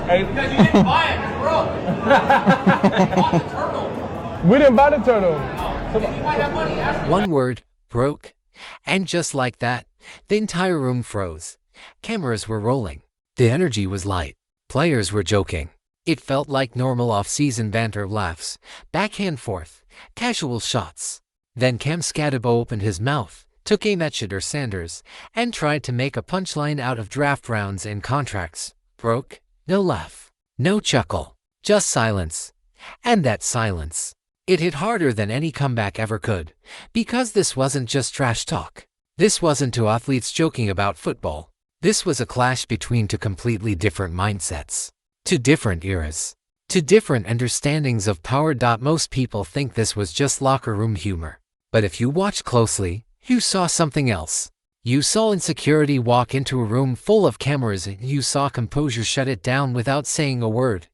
Hey, Because you didn't buy it, it's broke. You bought the turtle. we didn't buy the turtle. You might have money. Ask me. One word, broke. And just like that, the entire room froze. Cameras were rolling. The energy was light. Players were joking. It felt like normal off-season banter, laughs, back and forth, casual shots. Then Cam Skattebo opened his mouth, took aim at Shedeur Sanders, and tried to make a punchline out of draft rounds and contracts. Broke, no laugh, no chuckle, just silence. And that silence, it hit harder than any comeback ever could, because this wasn't just trash talk. This wasn't two athletes joking about football. This was a clash between two completely different mindsets, two different eras, two different understandings of power. Most people think this was just locker room humor. But if you watched closely, you saw something else. You saw insecurity walk into a room full of cameras, and you saw composure shut it down without saying a word.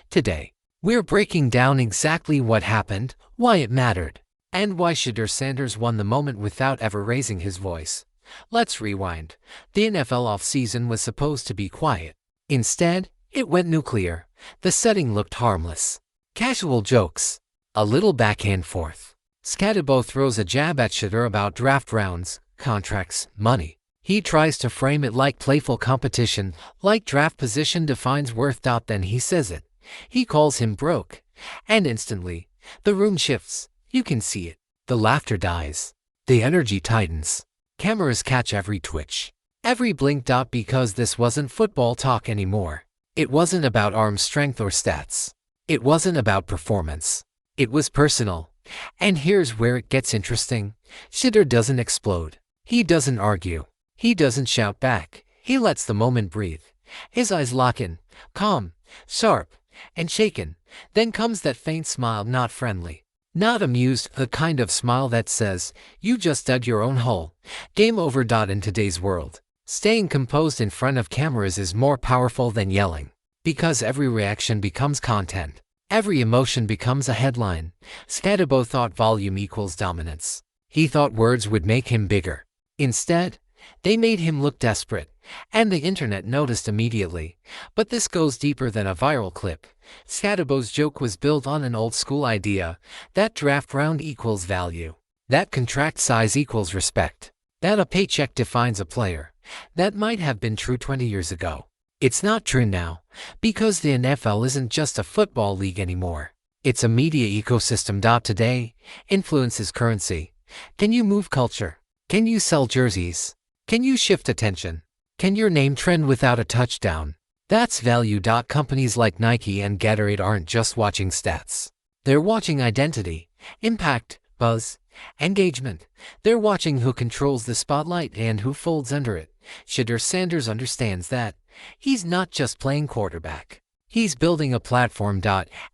Today, we're breaking down exactly what happened, why it mattered, and why Shedeur Sanders won the moment without ever raising his voice. Let's rewind. The NFL offseason was supposed to be quiet. Instead, it went nuclear. The setting looked harmless. Casual jokes. A little back and forth. Skattebo throws a jab at Shedeur about draft rounds, contracts, money. He tries to frame it like playful competition, like draft position defines worth. Then he says it. He calls him broke. And instantly, the room shifts. You can see it. The laughter dies. The energy tightens. Cameras catch every twitch, every blink. Because this wasn't football talk anymore. It wasn't about arm strength or stats. It wasn't about performance. It was personal. And here's where it gets interesting. Shedeur doesn't explode. He doesn't argue. He doesn't shout back. He lets the moment breathe. His eyes lock in, calm, sharp, and shaken. Then comes that faint smile, not friendly, not amused, the kind of smile that says, you just dug your own hole. Game over. In today's world, staying composed in front of cameras is more powerful than yelling. Because every reaction becomes content. Every emotion becomes a headline. Skattebo thought volume equals dominance. He thought words would make him bigger. Instead, they made him look desperate. And the internet noticed immediately. But this goes deeper than a viral clip. Skattebo's joke was built on an old-school idea that draft round equals value, that contract size equals respect, that a paycheck defines a player. That might have been true 20 years ago. It's not true now, because the NFL isn't just a football league anymore. It's a media ecosystem. Today, influence is currency. Can you move culture? Can you sell jerseys? Can you shift attention? Can your name trend without a touchdown? That's value. Companies like Nike and Gatorade aren't just watching stats. They're watching identity, impact, buzz, engagement. They're watching who controls the spotlight and who folds under it. Shedeur Sanders understands that. He's not just playing quarterback. He's building a platform.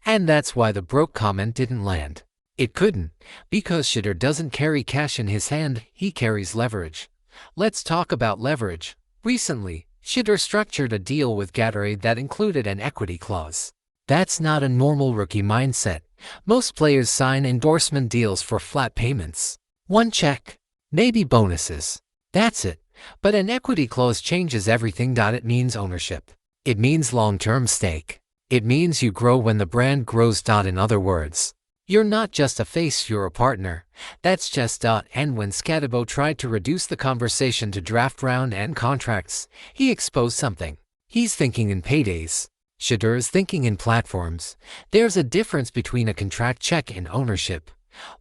And that's why the broke comment didn't land. It couldn't, because Shedeur doesn't carry cash in his hand, he carries leverage. Let's talk about leverage. Recently, Shedeur structured a deal with Gatorade that included an equity clause. That's not a normal rookie mindset. Most players sign endorsement deals for flat payments. One check, maybe bonuses. That's it. But an equity clause changes everything. It means ownership. It means long-term stake. It means you grow when the brand grows. In other words, you're not just a face, you're a partner. That's just. And when Skattebo tried to reduce the conversation to draft round and contracts, he exposed something. He's thinking in paydays. Shedeur is thinking in platforms. There's a difference between a contract check and ownership.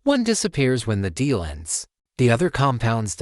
One disappears when the deal ends. The other compounds.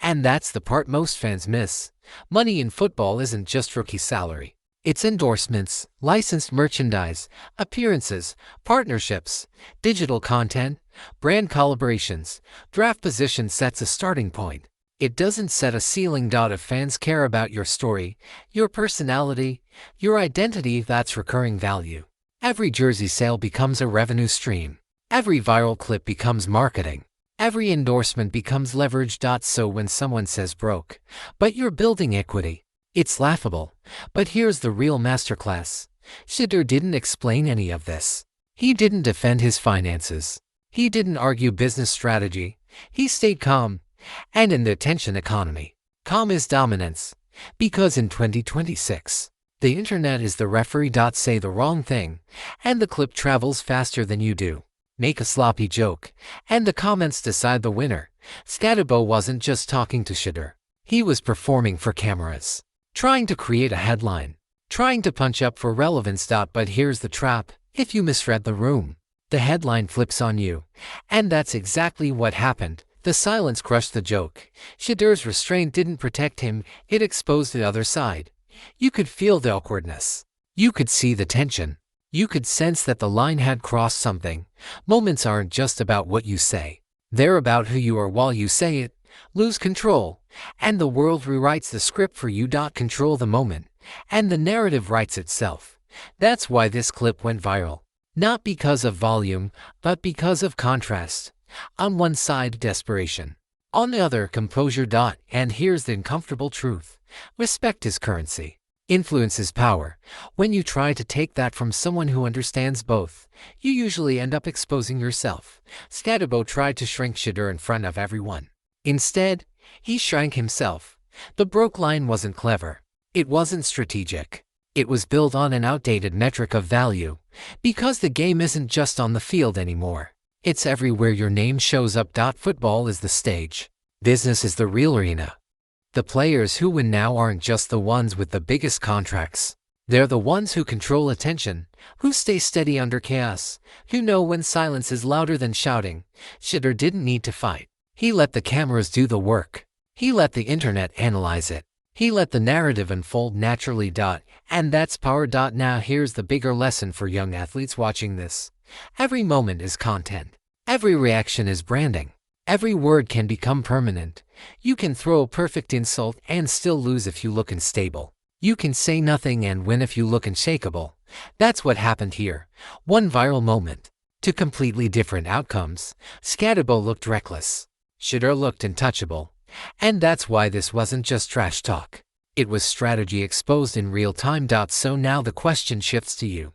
And that's the part most fans miss. Money in football isn't just rookie salary. It's endorsements, licensed merchandise, appearances, partnerships, digital content, brand collaborations. Draft position sets a starting point. It doesn't set a ceiling. If fans care about your story, your personality, your identity, that's recurring value. Every jersey sale becomes a revenue stream. Every viral clip becomes marketing. Every endorsement becomes leverage. So when someone says broke, but you're building equity, it's laughable. But here's the real masterclass. Shedeur didn't explain any of this. He didn't defend his finances. He didn't argue business strategy. He stayed calm. And in the attention economy, calm is dominance. Because in 2026, The internet is the referee. Say the wrong thing, and the clip travels faster than you do. Make a sloppy joke, and the comments decide the winner. Skattebo wasn't just talking to Shedeur. He was performing for cameras, trying to create a headline, trying to punch up for relevance. But here's the trap: if you misread the room, the headline flips on you. And that's exactly what happened. The silence crushed the joke. Shedeur's restraint didn't protect him, it exposed the other side. You could feel the awkwardness. You could see the tension. You could sense that the line had crossed something. Moments aren't just about what you say. They're about who you are while you say it. Lose control, and the world rewrites the script for you. Control the moment, and the narrative writes itself. That's why this clip went viral. Not because of volume, but because of contrast. On one side, desperation. On the other, composure. And here's the uncomfortable truth. Respect is currency. Influence is power. When you try to take that from someone who understands both, you usually end up exposing yourself. Skattebo tried to shrink Shedeur in front of everyone. Instead, he shrank himself. The broke line wasn't clever. It wasn't strategic. It was built on an outdated metric of value. Because the game isn't just on the field anymore. It's everywhere your name shows up. Football is the stage. Business is the real arena. The players who win now aren't just the ones with the biggest contracts. They're the ones who control attention, who stay steady under chaos, who know when silence is louder than shouting. Shedeur didn't need to fight. He let the cameras do the work. He let the internet analyze it. He let the narrative unfold naturally. And that's power. Now here's the bigger lesson for young athletes watching this. Every moment is content. Every reaction is branding. Every word can become permanent. You can throw a perfect insult and still lose if you look unstable. You can say nothing and win if you look unshakable. That's what happened here. One viral moment. Two completely different outcomes. Skattebo looked reckless. Shedeur looked untouchable. And that's why this wasn't just trash talk. It was strategy exposed in real time. So now the question shifts to you.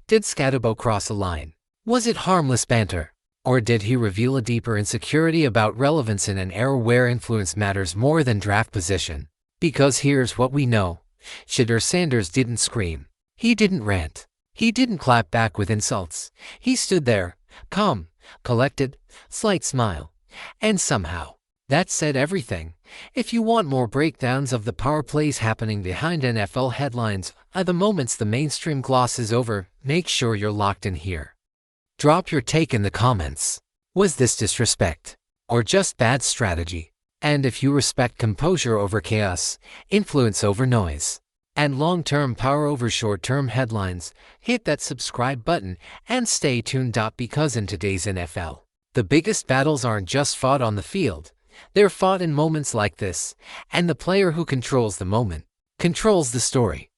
Did Skattebo cross a line? Was it harmless banter? Or did he reveal a deeper insecurity about relevance in an era where influence matters more than draft position? Because here's what we know. Shedeur Sanders didn't scream. He didn't rant. He didn't clap back with insults. He stood there, calm, collected, slight smile. And somehow, that said everything. If you want more breakdowns of the power plays happening behind NFL headlines, at the moments the mainstream gloss is over, make sure you're locked in here. Drop your take in the comments. Was this disrespect? Or just bad strategy? And if you respect composure over chaos, influence over noise, and long-term power over short-term headlines, hit that subscribe button and stay tuned. Because in today's NFL, the biggest battles aren't just fought on the field. They're fought in moments like this, and the player who controls the moment controls the story.